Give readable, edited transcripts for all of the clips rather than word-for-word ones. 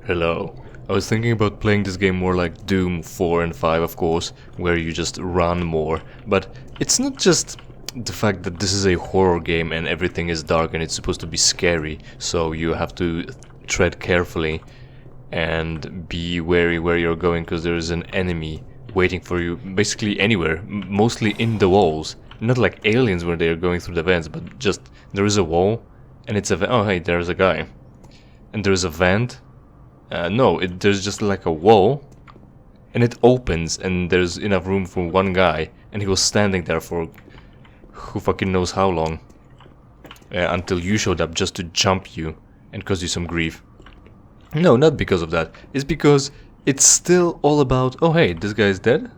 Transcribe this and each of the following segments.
Hello. I was thinking about playing this game more like Doom 4 and 5, of course, where you just run more. But it's not just the fact that this is a horror game and everything is dark and it's supposed to be scary, so you have to tread carefully and be wary where you're going because there is an enemy waiting for you basically anywhere, mostly in the walls. Not like aliens where they're going through the vents, but just there is a wall and it's a oh hey, there's a guy. And there's a vent. There's just like a wall, and it opens, and there's enough room for one guy, and he was standing there for who fucking knows how long, until you showed up just to jump you and cause you some grief. No, not because of that. It's because it's still all about, oh hey, this guy's dead?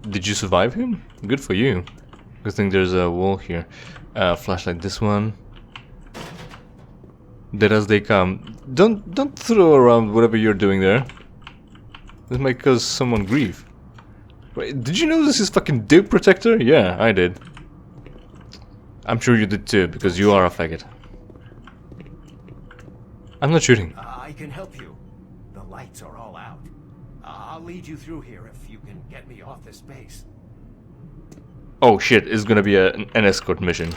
Did you survive him? Good for you. Good thing there's a wall here. Flashlight, this one. Dead as they come. Don't throw around whatever you're doing there. This might cause someone grief. Wait, did you know this is fucking Duke Protector? Yeah, I did. I'm sure you did too, because you are a faggot. I'm not shooting. I can help you. The lights are all out. I'll lead you through here if you can get me off this base. Oh shit, it's gonna be an escort mission.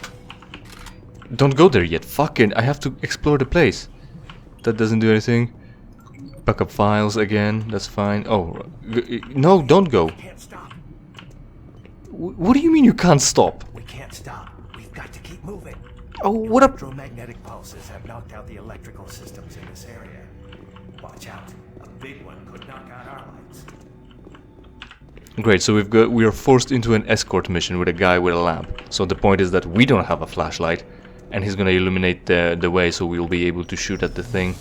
Don't go there yet. Fucking, I have to explore the place. That doesn't do anything. Backup files again. That's fine. Oh, no, don't go. We can't stop. What do you mean you can't stop? We can't stop. We've got to keep moving. Oh, what up? Electromagnetic pulses have knocked out the electrical systems in this area. Watch out. A big one could knock out our lights. Great, so we are forced into an escort mission with a guy with a lamp. So the point is that we don't have a flashlight. And he's gonna illuminate the way, so we'll be able to shoot at the thing.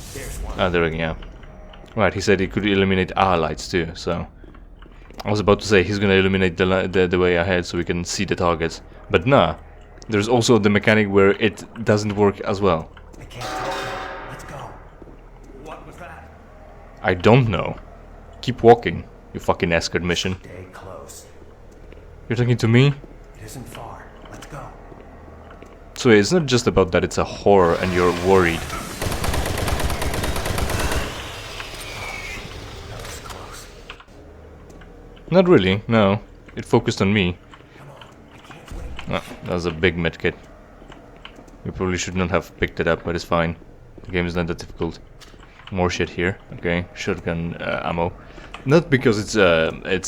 There we go. Yeah. Right, he said he could illuminate our lights too. So I was about to say he's gonna illuminate the way ahead, so we can see the targets. But nah, there's also the mechanic where it doesn't work as well. I can't talk. Let's go. What was that? I don't know. Keep walking, you fucking escort mission. Stay close. You're talking to me? It isn't far. Let's go. So it's not just about that it's a horror and you're worried. That was close. Not really, no. It focused on me. Come on. I can't wait. Ah, that was a big medkit. We probably should not have picked it up, but it's fine. The game is not that difficult. More shit here. Okay, shotgun ammo. Not because it's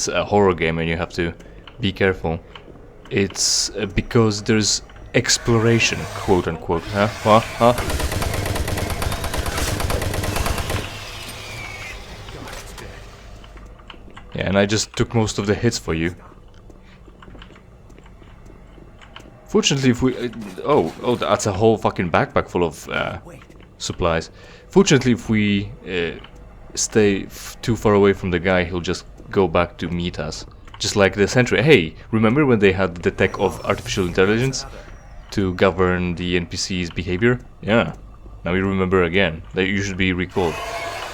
a horror game and you have to be careful. It's because there's exploration, quote unquote. Huh? Yeah, and I just took most of the hits for you. Fortunately, if we... oh, that's a whole fucking backpack full of supplies. Fortunately, if we stay too far away from the guy, he'll just go back to meet us. Just like the sentry. Hey, remember when they had the tech of artificial intelligence to govern the NPC's behavior? Yeah. Now you remember again. That you should be recalled.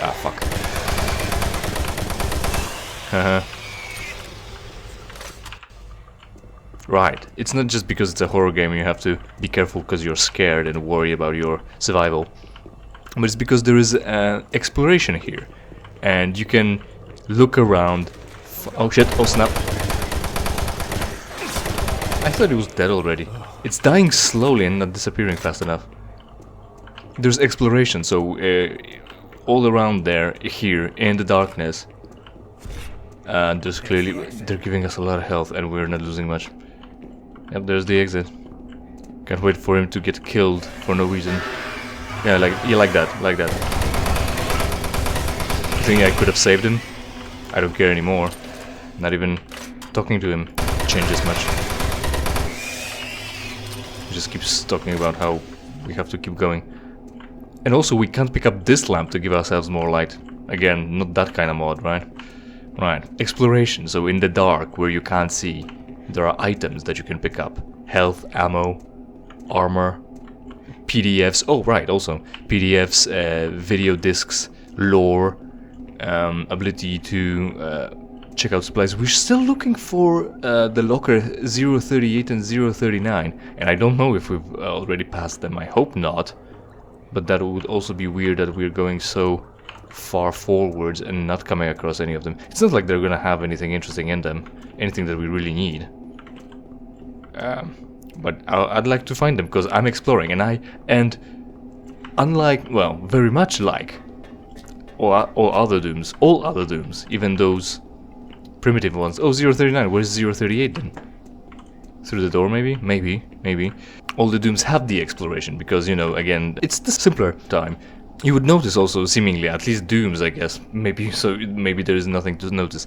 Ah, fuck. Haha. Right. It's not just because it's a horror game you have to be careful because you're scared and worry about your survival. But it's because there is exploration here. And you can look around. Oh shit, oh snap. I thought it was dead already. It's dying slowly and not disappearing fast enough. There's exploration, so all around there, here, in the darkness, there's clearly... they're giving us a lot of health and we're not losing much. Yep, there's the exit. Can't wait for him to get killed for no reason. Yeah, like that. I think I could have saved him. I don't care anymore. Not even talking to him changes much. He just keeps talking about how we have to keep going. And also we can't pick up this lamp to give ourselves more light. Again, not that kind of mod, right? Right. Exploration, so in the dark where you can't see, there are items that you can pick up. Health, ammo, armor, PDFs. Oh, right, also PDFs, video discs, lore, ability to check out supplies. We're still looking for the locker 038 and 039, and I don't know if we've already passed them. I hope not, but that would also be weird that we're going so far forwards and not coming across any of them. It's not like they're gonna have anything interesting in them, anything that we really need. But I'd like to find them because I'm exploring, and unlike, well, very much like all other dooms, even those primitive ones. Oh, 039. Where's 038 then? Through the door, maybe? Maybe. All the dooms have the exploration because, you know, again, it's the simpler time. You would notice also, seemingly, at least Dooms, I guess, maybe there is nothing to notice.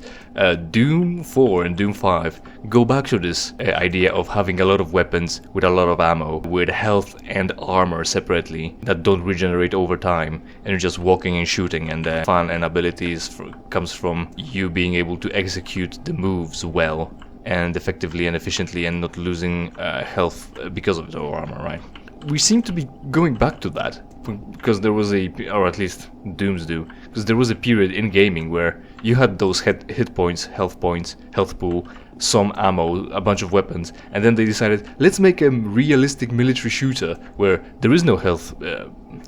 Doom 4 and Doom 5 go back to this idea of having a lot of weapons with a lot of ammo, with health and armor separately, that don't regenerate over time, and you're just walking and shooting, and the fun and abilities comes from you being able to execute the moves well, and effectively and efficiently, and not losing health because of it, or armor, right? We seem to be going back to that, because there was or at least Dooms do, because there was a period in gaming where you had those hit points, health pool, some ammo, a bunch of weapons, and then they decided, let's make a realistic military shooter where there is no health,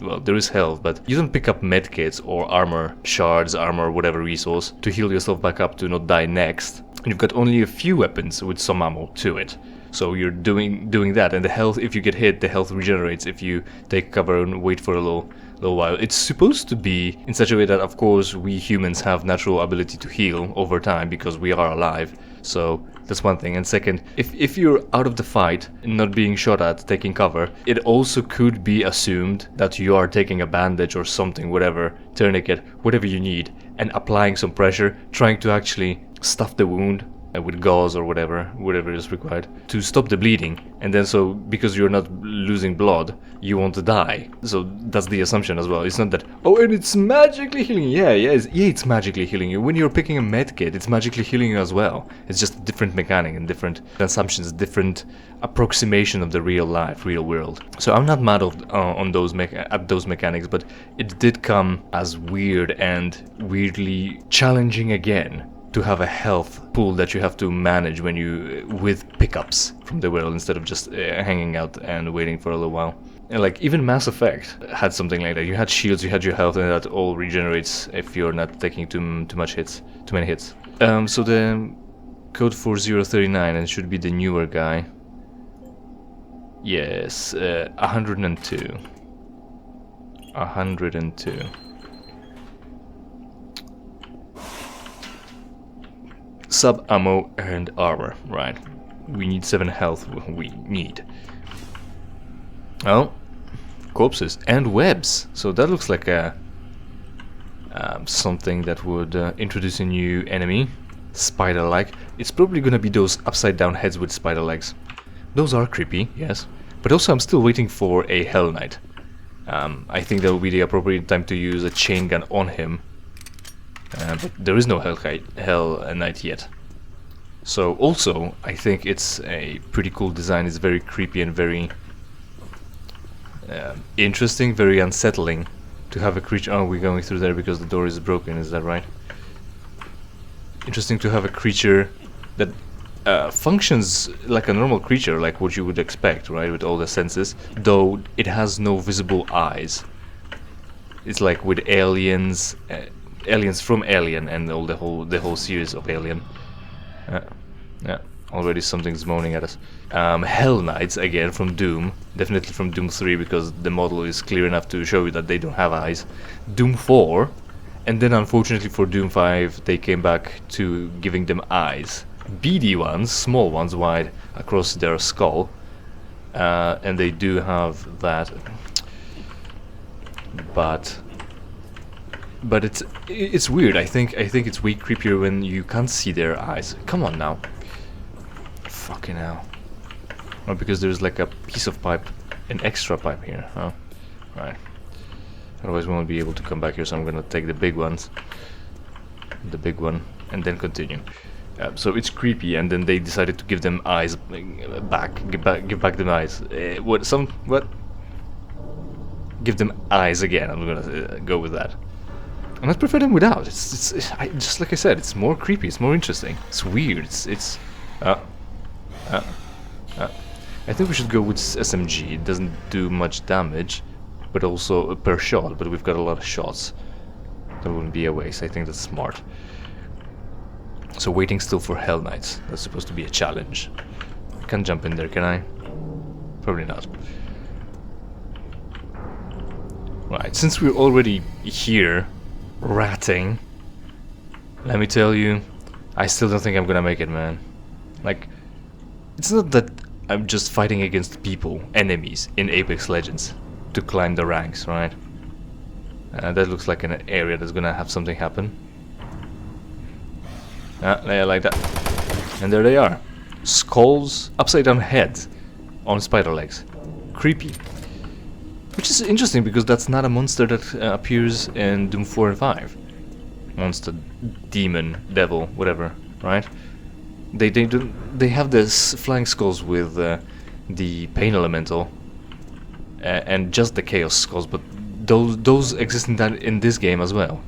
well, there is health, but you don't pick up medkits or armor shards, armor, whatever resource, to heal yourself back up to not die next. And you've got only a few weapons with some ammo to it. So you're doing that, and the health, if you get hit, the health regenerates if you take cover and wait for a little while. It's supposed to be in such a way that, of course, we humans have natural ability to heal over time because we are alive. So that's one thing. And second, if you're out of the fight, not being shot at, taking cover, it also could be assumed that you are taking a bandage or something, whatever, tourniquet, whatever you need, and applying some pressure, trying to actually stuff the wound with gauze or whatever is required to stop the bleeding. And then, so because you're not losing blood, you won't die. So that's the assumption as well. It's not that, oh, and it's magically healing. It's magically healing you. When you're picking a med-kit, it's magically healing you as well. It's just a different mechanic and different assumptions, different approximation of the real world. So I'm not mad on those mechanics, but it did come as weird and weirdly challenging again, to have a health pool that you have to manage when you with pickups from the world instead of just hanging out and waiting for a little while. And like even Mass Effect had something like that. You had shields, you had your health, and that all regenerates if you're not taking too many hits. So the code for 039, and should be the newer guy. Yes, 102. 102. Sub ammo and armor, right? We need 7 health. We need. Oh, corpses and webs. So that looks like a something that would introduce a new enemy, spider-like. It's probably gonna be those upside-down heads with spider legs. Those are creepy, yes. But also, I'm still waiting for a Hell Knight. I think that will be the appropriate time to use a chain gun on him. But there is no Hell Knight yet. So also, I think it's a pretty cool design. It's very creepy and very interesting, very unsettling to have a creature. Oh, we're going through there because the door is broken, is that right? Interesting to have a creature that functions like a normal creature, like what you would expect, right, with all the senses, though it has no visible eyes. It's like with aliens, aliens from Alien and all the whole series of Alien. Yeah, already something's moaning at us. Hell Knights, again from Doom, definitely from Doom 3 because the model is clear enough to show you that they don't have eyes. Doom 4, and then unfortunately for Doom 5 they came back to giving them eyes. Beady ones, small ones wide across their skull, and they do have that, but it's weird. I think it's way creepier when you can't see their eyes. Come on now. Fucking hell. Oh, because there's like a piece of pipe, an extra pipe here. Oh, right. Otherwise we won't be able to come back here, so I'm gonna take the big ones. The big one, and then continue. So it's creepy, and then they decided to give them eyes back. Give back them eyes. What? Give them eyes again. I'm gonna go with that. And I prefer them without. It's just like I said. It's more creepy. It's more interesting. It's weird. I think we should go with SMG. It doesn't do much damage, but also per shot. But we've got a lot of shots, That wouldn't be a waste. I think that's smart. So waiting still for Hell Knights. That's supposed to be a challenge. I can't jump in there, can I? Probably not. Right, since we're already here, ratting, let me tell you, I still don't think I'm gonna make it, man. Like, it's not that I'm just fighting against people, enemies, in Apex Legends to climb the ranks, right? That looks like an area that's gonna have something happen. Yeah, like that. And there they are. Skulls, upside down heads on spider legs. Creepy. Which is interesting because that's not a monster that appears in Doom 4 and 5. Monster, demon, devil, whatever, right? They have this flying skulls with the pain elemental and just the chaos skulls, but those exist in this game as well.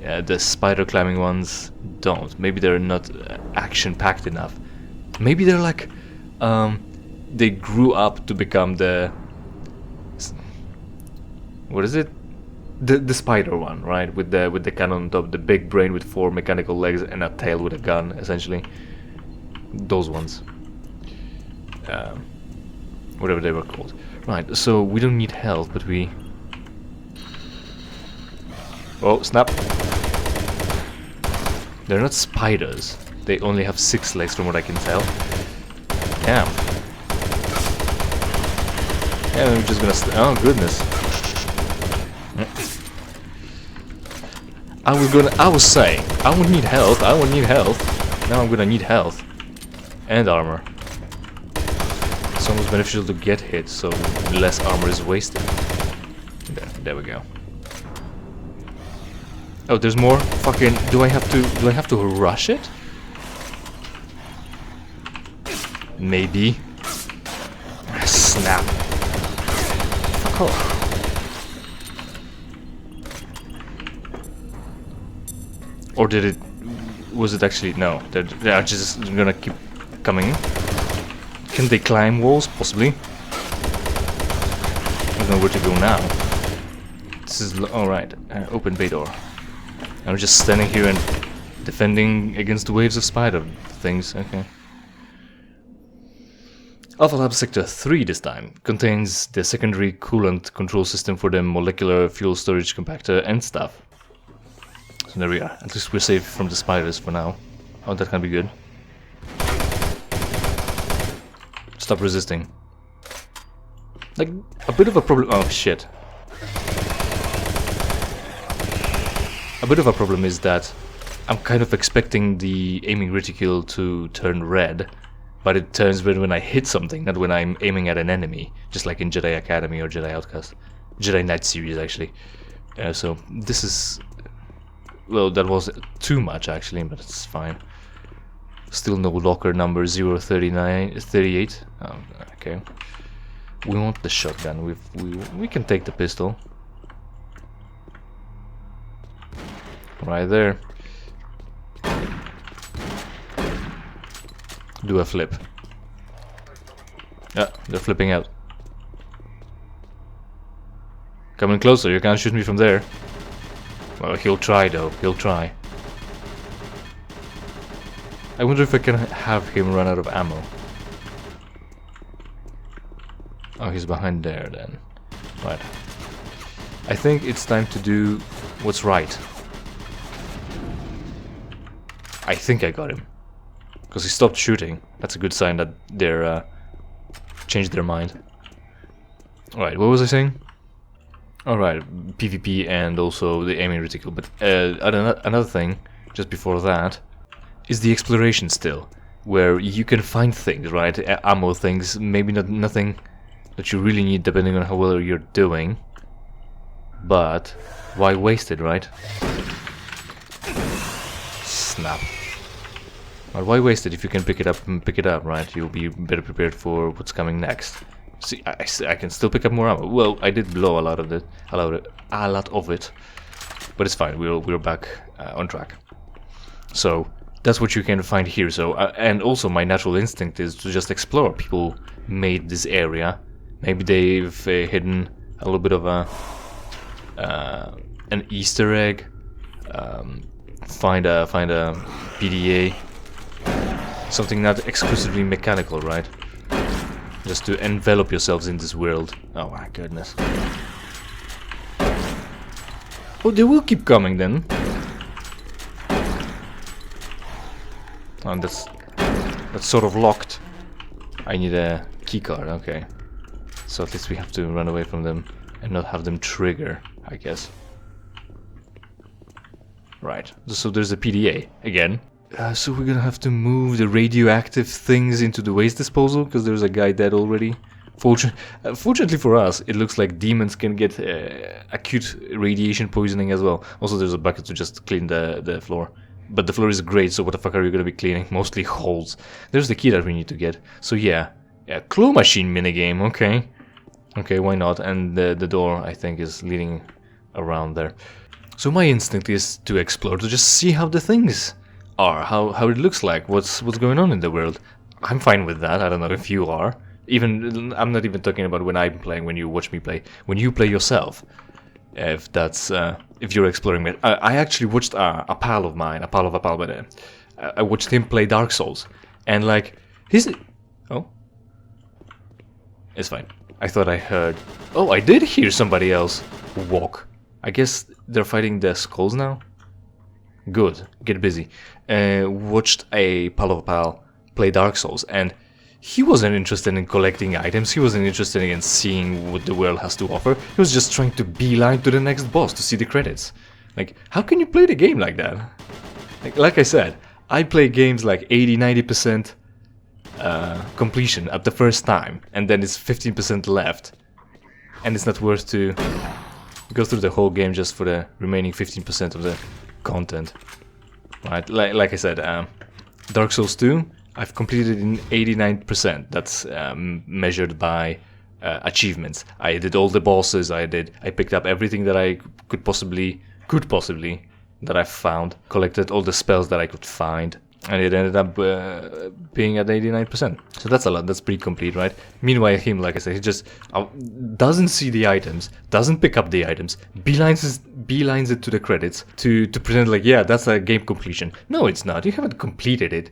The spider climbing ones don't. Maybe they're not action-packed enough. Maybe they're like they grew up to become the what is it? The spider one, right? With the cannon on top, the big brain with 4 mechanical legs and a tail with a gun, essentially. Those ones. Whatever they were called. Right, so we don't need health, but we... Oh, snap! They're not spiders. They only have 6 legs from what I can tell. Damn. Yeah, I'm just gonna... Oh, goodness. I was saying, I would need health, Now I'm gonna need health. And armor. It's almost beneficial to get hit, so less armor is wasted. There we go. Oh, there's more? Fucking, do I have to rush it? Maybe. Snap. Fuck off. Or was it actually, no, they're just gonna keep coming. Can they climb walls? Possibly. I don't know where to go now. This is, alright, open bay door. I'm just standing here and defending against the waves of spider things, okay. Alpha Lab Sector 3 this time contains the secondary coolant control system for the molecular fuel storage compactor and stuff. So there we are. At least we're safe from the spiders for now. Oh, that can be good. Stop resisting. Like, a bit of a problem... Oh, shit. A bit of a problem is that I'm kind of expecting the aiming reticule to turn red, but it turns red when I hit something, not when I'm aiming at an enemy, just like in Jedi Academy or Jedi Outcast. Jedi Knight series, actually. So, this is... Well, that was too much, actually, but it's fine. Still no locker number 038. Oh, okay. We want the shotgun. We can take the pistol. Right there. Do a flip. Yeah, they're flipping out. Coming closer, you can't shoot me from there. Well, he'll try though, he'll try. I wonder if I can have him run out of ammo. Oh, he's behind there then. Right. I think it's time to do what's right. I think I got him. Because he stopped shooting. That's a good sign that they're changed their mind. Alright, what was I saying? Alright, PvP and also the aiming reticule. But another thing, just before that, is the exploration still. Where you can find things, right? Ammo things, maybe nothing that you really need depending on how well you're doing. But why waste it, right? Snap. But why waste it if you can pick it up, right? You'll be better prepared for what's coming next. See, I can still pick up more ammo. Well, I did blow a lot of it, but it's fine. We're back on track. So that's what you can find here. So and also my natural instinct is to just explore. People made this area. Maybe they've hidden a little bit of an Easter egg find a PDA, something not exclusively mechanical, right? Just to envelop yourselves in this world. Oh my goodness. Oh, they will keep coming then. And that's sort of locked. I need a keycard, okay. So at least we have to run away from them and not have them trigger, I guess. Right, so there's a PDA again. So we're gonna have to move the radioactive things into the waste disposal because there's a guy dead already. Fortunately for us, it looks like demons can get acute radiation poisoning as well. Also, there's a bucket to just clean the floor. But the floor is great, so what the fuck are you gonna be cleaning? Mostly holes. There's the key that we need to get. So yeah, claw machine minigame, okay. Okay, why not? And the door, I think, is leading around there. So my instinct is to explore, to just see how the things are, how it looks like, what's going on in the world. I'm fine with that. I don't know if you are. Even I'm not even talking about when I'm playing, when you watch me play, when you play yourself. If that's if you're exploring it. I actually watched a pal of mine, but I watched him play Dark Souls, and like oh, it's fine. I thought I heard. Oh, I did hear somebody else walk. I guess they're fighting the skulls now. Good, get busy. Watched a pal of a pal play Dark Souls, and he wasn't interested in collecting items, he wasn't interested in seeing what the world has to offer. He was just trying to beeline to the next boss to see the credits. Like, how can you play the game like that? Like I said, I play games like 80-90% completion at the first time, and then it's 15% left. And it's not worth to go through the whole game just for the remaining 15% of the content. Right, like I said, Dark Souls 2, I've completed in 89%. That's measured by achievements. I did all the bosses. I picked up everything that I could possibly that I found. Collected all the spells that I could find, and it ended up being at 89%. So that's a lot. That's pretty complete, right? Meanwhile, him, like I said, he just doesn't see the items, doesn't pick up the items, beelines it to the credits to pretend like, yeah, that's a game completion. No, it's not. You haven't completed it.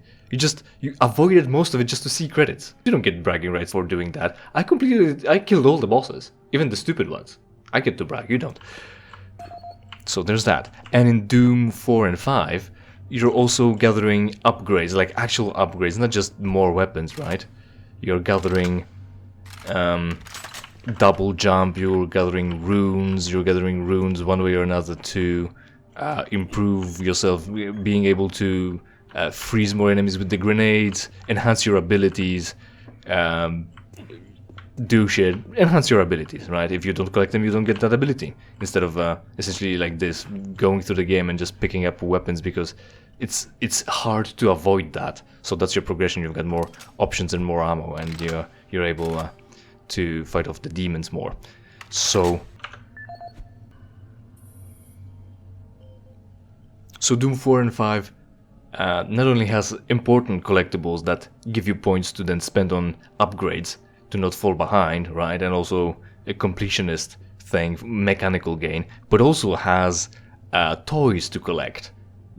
You avoided most of it just to see credits. You don't get bragging rights for doing that. I completed it. I killed all the bosses, even the stupid ones. I get to brag. You don't. So there's that. And in Doom 4 and 5. You're also gathering upgrades, like actual upgrades, not just more weapons, right? You're gathering double jump, you're gathering runes one way or another to improve yourself, being able to freeze more enemies with the grenades, enhance your abilities, do shit, enhance your abilities, right? If you don't collect them, you don't get that ability. Instead of essentially like this, going through the game and just picking up weapons, because it's hard to avoid that. So that's your progression. You've got more options and more ammo, and you're able to fight off the demons more. So Doom 4 and 5 not only has important collectibles that give you points to then spend on upgrades to not fall behind, right? And also a completionist thing, mechanical gain, but also has toys to collect,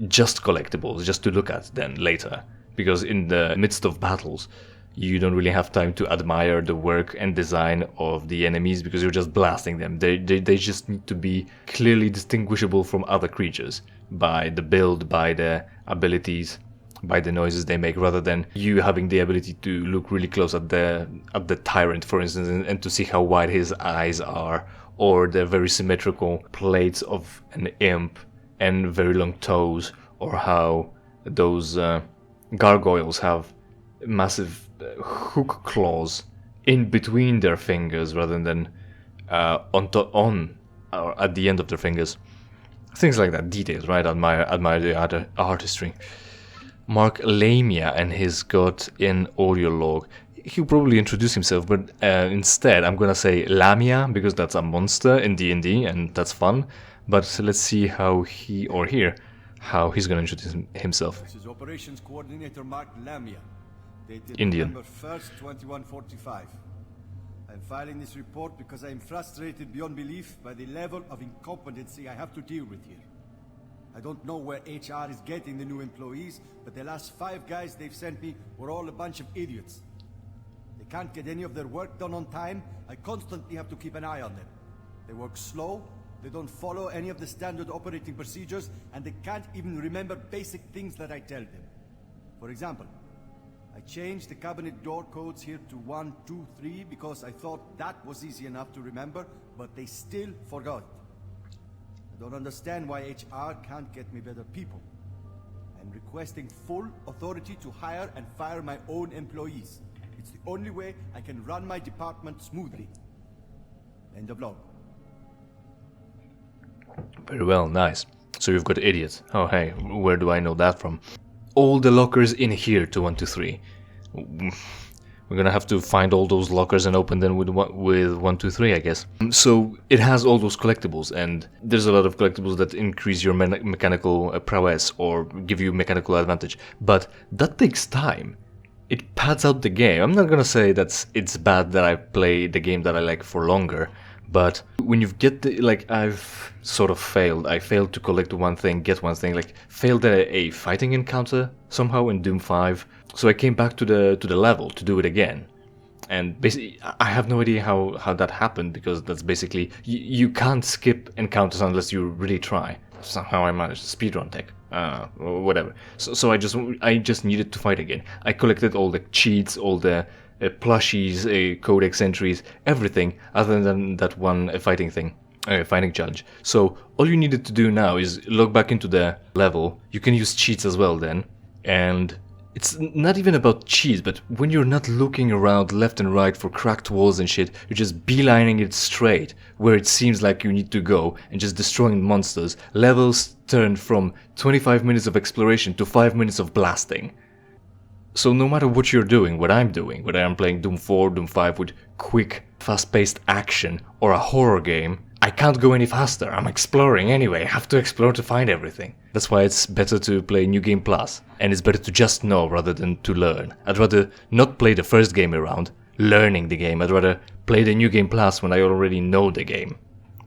just collectibles, just to look at then later. Because in the midst of battles, you don't really have time to admire the work and design of the enemies because you're just blasting them. They just need to be clearly distinguishable from other creatures by the build, by the abilities, by the noises they make, rather than you having the ability to look really close at the tyrant, for instance, and to see how wide his eyes are, or the very symmetrical plates of an imp and very long toes, or how those gargoyles have massive hook claws in between their fingers rather than on or at the end of their fingers. Things like that, details, right? Admire the artistry. Mark Lamia and his got in audio log. He'll probably introduce himself, but instead I'm gonna say Lamia because that's a monster in D&D and that's fun. But let's see how he's gonna introduce himself. This is Operations Coordinator Mark Lamia, dated Indian. November 1st, 2145. I'm filing this report because I am frustrated beyond belief by the level of incompetency I have to deal with here. I don't know where HR is getting the new employees, but the last 5 guys they've sent me were all a bunch of idiots. They can't get any of their work done on time. I constantly have to keep an eye on them. They work slow, they don't follow any of the standard operating procedures, and they can't even remember basic things that I tell them. For example, I changed the cabinet door codes here to 1, 2, 3 because I thought that was easy enough to remember, but they still forgot it. I don't understand why HR can't get me better people. I'm requesting full authority to hire and fire my own employees. It's the only way I can run my department smoothly. End of log. Very well, nice. So you've got idiots. Oh hey, where do I know that from? All the lockers in here to 123. We're gonna have to find all those lockers and open them with 123, I guess. So it has all those collectibles, and there's a lot of collectibles that increase your mechanical prowess or give you mechanical advantage. But that takes time. It pads out the game. I'm not gonna say it's bad that I play the game that I like for longer, but when you get the, like, I've sort of failed. I failed to collect one thing, get one thing, like failed at a fighting encounter somehow in Doom 5. So I came back to the level to do it again. And basically, I have no idea how that happened, because that's basically, you can't skip encounters unless you really try. Somehow I managed speedrun tech, or whatever. So I just needed to fight again. I collected all the cheats, all the plushies, codex entries, everything other than that one fighting thing, fighting challenge. So all you needed to do now is log back into the level. You can use cheats as well then, and it's not even about cheats, but when you're not looking around left and right for cracked walls and shit, you're just beelining it straight where it seems like you need to go and just destroying monsters. Levels turn from 25 minutes of exploration to 5 minutes of blasting. So no matter what you're doing, what I'm doing, whether I'm playing Doom 4, Doom 5 with quick, fast-paced action, or a horror game, I can't go any faster. I'm exploring anyway. I have to explore to find everything. That's why it's better to play New Game Plus, and it's better to just know rather than to learn. I'd rather not play the first game around, learning the game. I'd rather play the New Game Plus when I already know the game.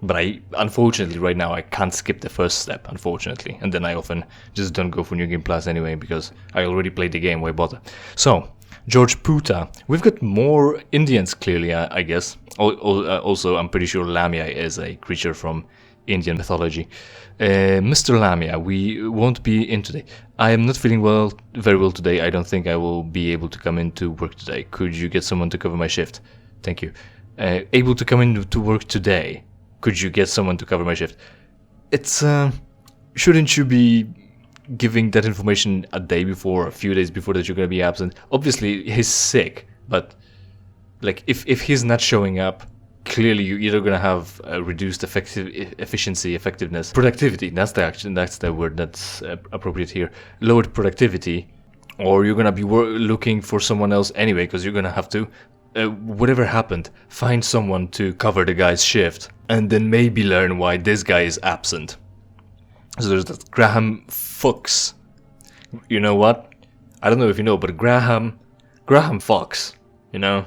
But unfortunately, right now, I can't skip the first step, unfortunately. And then I often just don't go for New Game Plus anyway, because I already played the game, why bother? So, George Puta. We've got more Indians, clearly, I guess. Also, I'm pretty sure Lamia is a creature from Indian mythology. Mr. Lamia, we won't be in today. I am not feeling very well today. I don't think I will be able to come into work today. Could you get someone to cover my shift? Thank you. Able to come into work today. Could you get someone to cover my shift? It's, shouldn't you be giving that information a day before, a few days before that you're gonna be absent? Obviously, he's sick, but, like, if he's not showing up, clearly you're either gonna have reduced effectiveness, productivity, that's the word that's appropriate here, lowered productivity, or you're gonna be looking for someone else anyway, because you're gonna have to, whatever happened, find someone to cover the guy's shift, and then maybe learn why this guy is absent. So there's that Graham Fox. You know what? I don't know if you know, but Graham Fox, you know?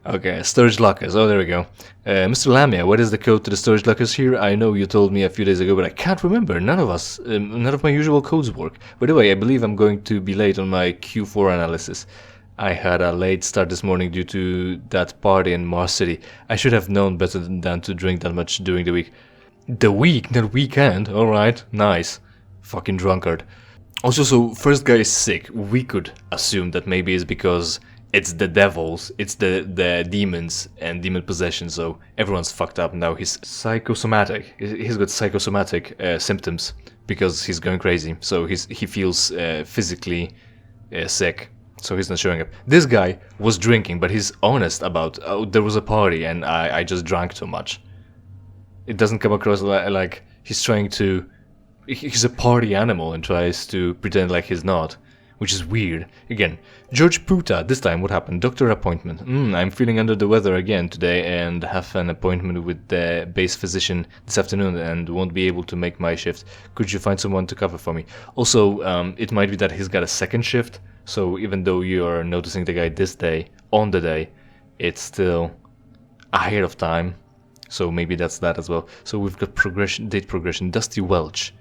Okay, storage lockers. Oh, there we go. Mr. Lamia, what is the code to the storage lockers here? I know you told me a few days ago, but I can't remember. None of my usual codes work. By the way, I believe I'm going to be late on my Q4 analysis. I had a late start this morning due to that party in Mars City. I should have known better than to drink that much during the week. The week, not weekend. Alright, nice. Fucking drunkard. Also, so first guy is sick. We could assume that maybe it's because it's the devils, it's the demons and demon possession, so everyone's fucked up now. He's psychosomatic. He's got psychosomatic symptoms because he's going crazy. So he feels physically sick. So he's not showing up. This guy was drinking, but he's honest about, oh, there was a party and I just drank too much. It doesn't come across like he's trying to... He's a party animal and tries to pretend like he's not, which is weird. Again, George Puta, this time what happened? Doctor appointment. I'm feeling under the weather again today and have an appointment with the base physician this afternoon and won't be able to make my shift. Could you find someone to cover for me? Also, it might be that he's got a second shift, so even though you're noticing the guy this day, on the day, it's still ahead of time. So maybe that's that as well. So we've got date progression. Dusty Welch.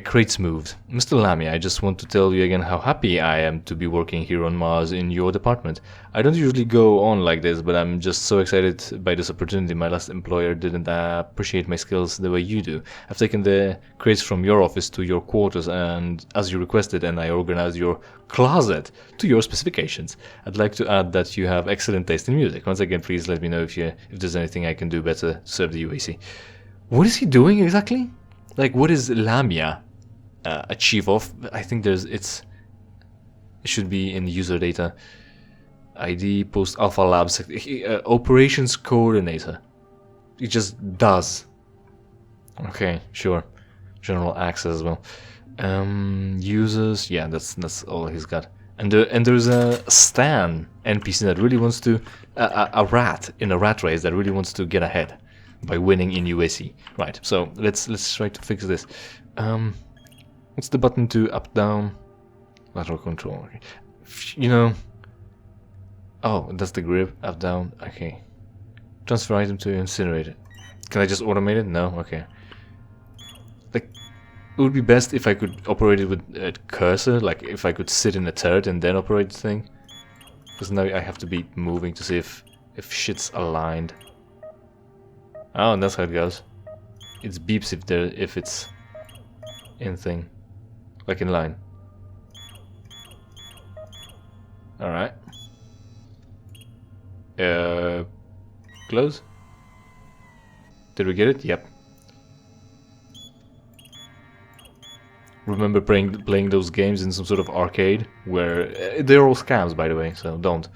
Crates moved. Mr. Lamia, I just want to tell you again how happy I am to be working here on Mars in your department. I don't usually go on like this, but I'm just so excited by this opportunity. My last employer didn't appreciate my skills the way you do. I've taken the crates from your office to your quarters, and as you requested, and I organized your closet to your specifications. I'd like to add that you have excellent taste in music. Once again, please let me know if there's anything I can do better to serve the UAC. What is he doing exactly? Like, what is Lamia achieve of? I think it should be in user data. ID post alpha labs operations coordinator. It just does. Okay, sure. General access as well. Users, yeah, that's all he's got. And there's a Stan NPC that really wants to a rat in a rat race that really wants to get ahead by winning in UAC. Right, so let's try to fix this. What's the button to up down? Lateral control. Okay. You know. Oh, that's the grip. Up down. Okay. Transfer item to incinerate it. Can I just automate it? No. Okay. Like, it would be best if I could operate it with a cursor. Like if I could sit in a turret and then operate the thing. Because now I have to be moving to see if shit's aligned. Oh, and that's how it goes. It beeps if it's in thing, like in line. All right. Close. Did we get it? Yep. Remember playing those games in some sort of arcade where they're all scams, by the way. So don't.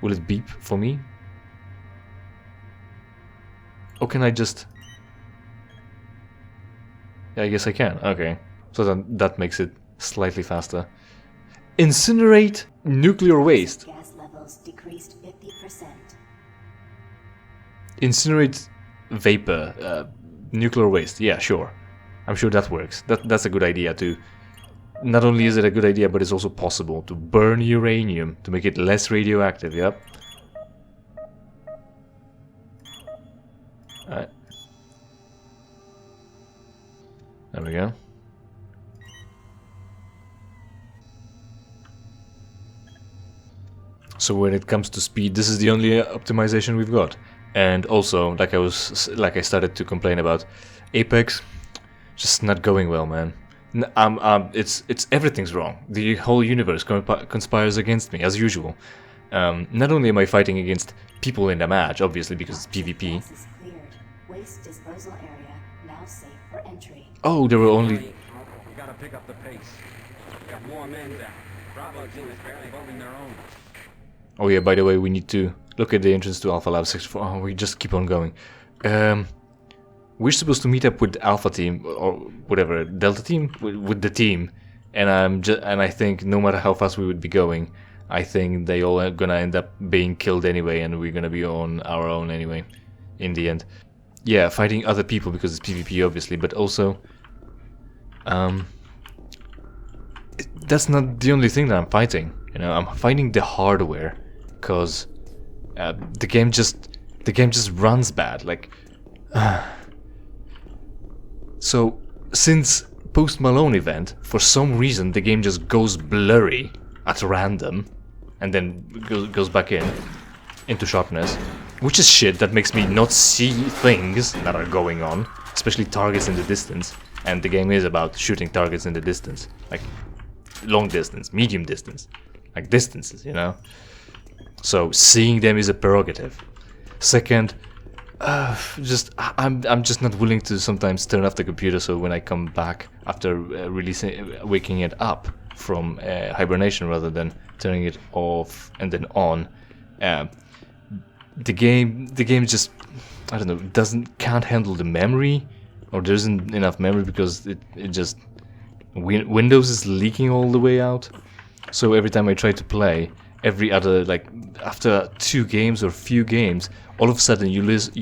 Will it beep for me? Or can I just... Yeah, I guess I can. Okay. So then that makes it slightly faster. Incinerate nuclear waste. Gas levels decreased 50%. Incinerate vapor. Nuclear waste. Yeah, sure. I'm sure that works. That's a good idea too. Not only is it a good idea, but it's also possible to burn uranium to make it less radioactive. Yep. Alright. There we go. So when it comes to speed, this is the only optimization we've got. And also, like I started to complain about, Apex, just not going well, man. It's everything's wrong. The whole universe conspires against me as usual. Not only am I fighting against people in the match, obviously because it's PvP. Waste disposal area now safe for entry. Oh, there were only. We gotta pick up the pace. We got more men down. Bravo team is barely holding their own. Oh yeah, by the way, we need to look at the entrance to Alpha Lab 64. Oh, we just keep on going. We're supposed to meet up with Alpha Team or whatever, Delta Team with the team, and I think no matter how fast we would be going, I think they all are gonna end up being killed anyway, and we're gonna be on our own anyway, in the end. Yeah, fighting other people because it's PvP obviously, but also, that's not the only thing that I'm fighting. You know, I'm fighting the hardware, cause the game just runs bad. Like, so since Post Malone event, for some reason the game just goes blurry at random, and then goes back into sharpness, which is shit. That makes me not see things that are going on, especially targets in the distance. And the game is about shooting targets in the distance, like long distance, medium distance, like distances, you know. So seeing them is a prerogative. Second, I'm just not willing to sometimes turn off the computer. So when I come back after waking it up from hibernation rather than turning it off and then on, the game just, I don't know, can't handle the memory, or there isn't enough memory because it just Windows is leaking all the way out. So every time I try to play, every other, like after 2 games or few games, all of a sudden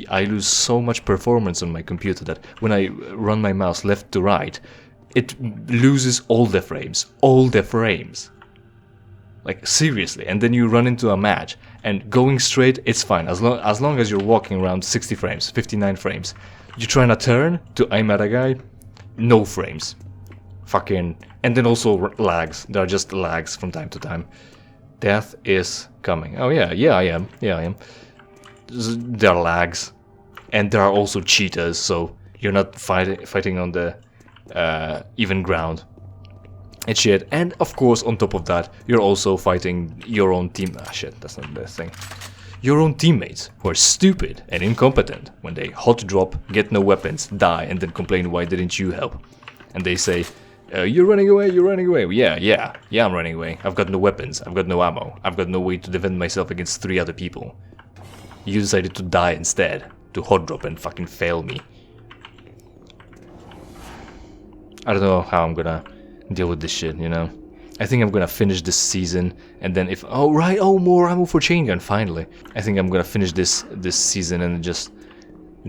I lose so much performance on my computer that when I run my mouse left to right, it loses all the frames. Like seriously. And then you run into a match, and going straight, it's fine as long as you're walking around 60 frames, 59 frames. You try and turn to aim at a guy, no frames. Fucking... And then also lags. There are just lags from time to time. Death is coming. Oh yeah, I am. There are lags. And there are also cheaters, so you're not fighting on the even ground. And shit. And of course, on top of that, you're also fighting your own team. Ah shit, that's not the thing. Your own teammates, who are stupid and incompetent when they hot drop, get no weapons, die, and then complain why didn't you help. And they say, you're running away. Yeah, I'm running away. I've got no weapons, I've got no ammo, I've got no way to defend myself against 3 other people. You decided to die instead, to hot drop and fucking fail me. I don't know how I'm gonna deal with this shit, you know? I think I'm gonna finish this season, and then if... Oh, right, oh, more ammo for chain gun, finally. I think I'm gonna finish this season and just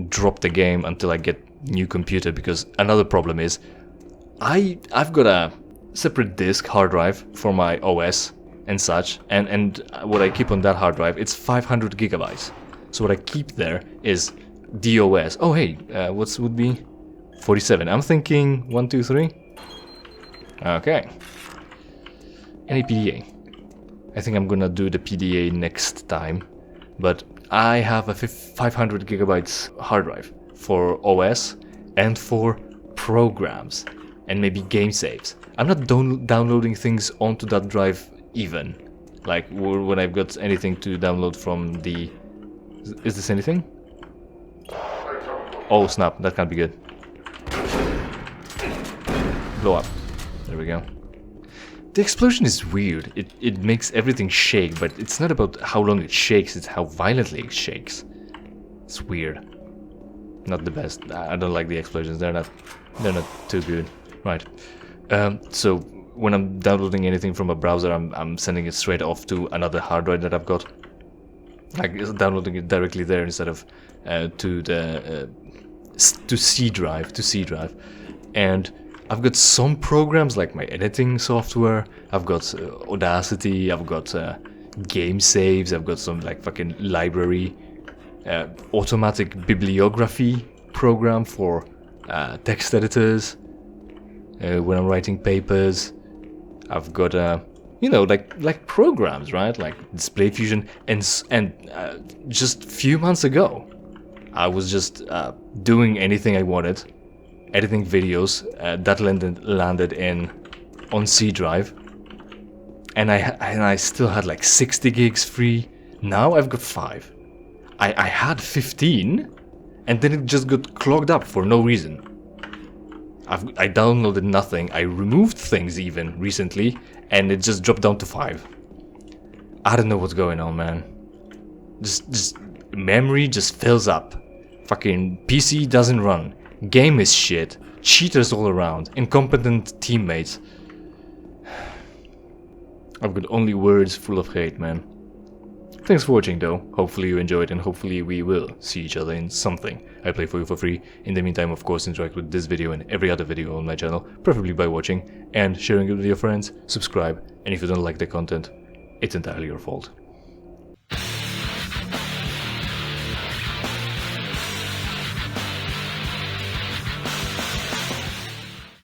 drop the game until I get new computer, because another problem is I've got a separate disk hard drive for my OS and such, and what I keep on that hard drive, it's 500 gigabytes. So what I keep there is DOS. Oh, hey, what would be 47? I'm thinking 1, 2, 3. Okay. Any PDA? I think I'm gonna do the PDA next time, but I have a 500 gigabytes hard drive for OS and for programs and maybe game saves. I'm not downloading things onto that drive even, like when I've got anything to download from the... Is this anything? Oh snap, that can't be good. Blow up. There we go. The explosion is weird. It makes everything shake, but it's not about how long it shakes, it's how violently it shakes. It's weird. Not the best. I don't like the explosions. They're not too good. Right. So when I'm downloading anything from a browser, I'm sending it straight off to another hard drive that I've got. Like downloading it directly there instead of to C drive. And I've got some programs like my editing software, I've got Audacity, I've got game saves, I've got some like fucking library, automatic bibliography program for text editors when I'm writing papers. I've got you know, like programs, right? Like Display Fusion, and just a few months ago, I was just doing anything I wanted. Editing videos that landed on C drive, and I still had like 60 gigs free. Now I've got 5. I had 15, and then it just got clogged up for no reason. I downloaded nothing. I removed things even recently, and it just dropped down to 5. I don't know what's going on, man. Just memory just fills up. Fucking PC doesn't run. Game is shit, cheaters all around, incompetent teammates. I've got only words full of hate, man. Thanks for watching though, hopefully you enjoyed and hopefully we will see each other in something I play for you for free. In the meantime, of course, interact with this video and every other video on my channel, preferably by watching and sharing it with your friends, subscribe, and if you don't like the content, it's entirely your fault.